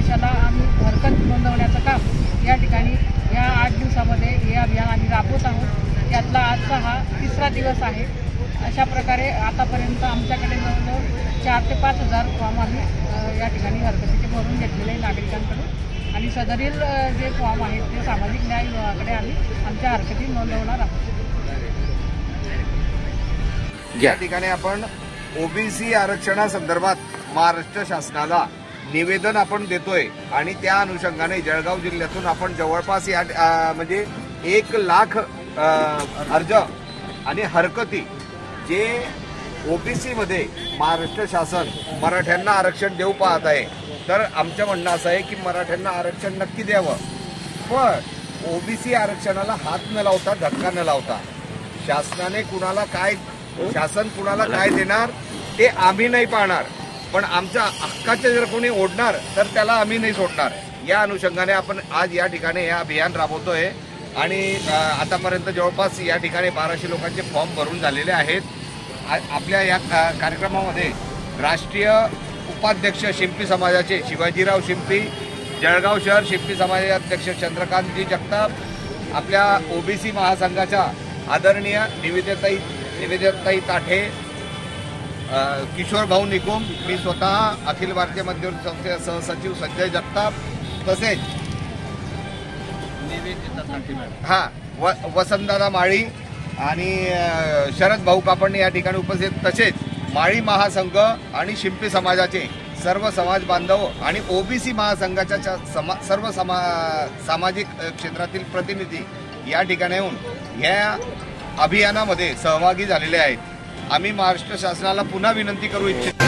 आदेशाला आम्ही हरकत नोंदवण्याचं काम या ठिकाणी या 8 दिवसामध्ये हे अभियान आम्ही राबवत आहोत। त्यातला आजचा हा 3रा दिवस आहे। अशा प्रकारे आतापर्यंत आमच्याकडे जवळजवळ 4 ते 5 हजार फॉर्म आम्ही या ठिकाणी हरकतीचे भरून घेतलेले आहे नागरिकांकडून आणि सदरील जे फॉर्म आहेत ते सामाजिक न्याय विभागाकडे आम्ही आमच्या हरकती नोंदवणार आहोत। या ठिकाणी आपण ओबीसी आरक्षणासंदर्भात महाराष्ट्र शासनाला निवेदन आपण देतोय आणि त्या अनुषंगाने जळगाव जिल्ह्यातून आपण जवळपास म्हणजे 1 लाख अर्ज आणि हरकती जे ओबीसी मध्ये महाराष्ट्र शासन मराठ्यांना आरक्षण देऊ पाहत आहे। तर आमचं म्हणणं असं आहे की मराठ्यांना आरक्षण नक्की द्यावं, पण ओबीसी आरक्षणाला हात न लावता धक्का न लावता शासन कुणाला काय देणार ते आम्ही नाही पाहणार, पण आमच्या हक्काचे जर कोणी ओढणार तर त्याला आम्ही नाही सोडणार। या अनुषंगाने आपण आज या ठिकाणी हे अभियान राबवतोय आणि आतापर्यंत जवळपास या ठिकाणी 1200 लोकांचे फॉर्म भरून झालेले आहेत। आपल्या या कार्यक्रमामध्ये राष्ट्रीय उपाध्यक्ष शिंपी समाजाचे शिवाजीराव शिंपी, जळगाव शहर शिंपी समाजाचे अध्यक्ष चंद्रकांतजी जगताप, आपल्या ओबीसी महासंघाच्या आदरणीय निवेदिताताई ताठे, किशोर भाऊ निकुम, मी स्वतः अखिल भारतीय मध्यवर्ती संस्थेचे सहसचिव संजय जगताप, तसेच वसंतदादा माळी आणि शरद भाऊ कापडणे या ठिकाणी उपस्थित, तसेच माळी महासंघ आणि शिंपी समाजाचे सर्व समाज बांधव आणि ओबीसी महासंघाच्या सर्व सामाजिक क्षेत्रातील प्रतिनिधी या ठिकाणी येऊन या अभियानामध्ये सहभागी झालेले आहेत। आम्ही महाराष्ट्र शासनाला पुन्हा विनंती करू इच्छितो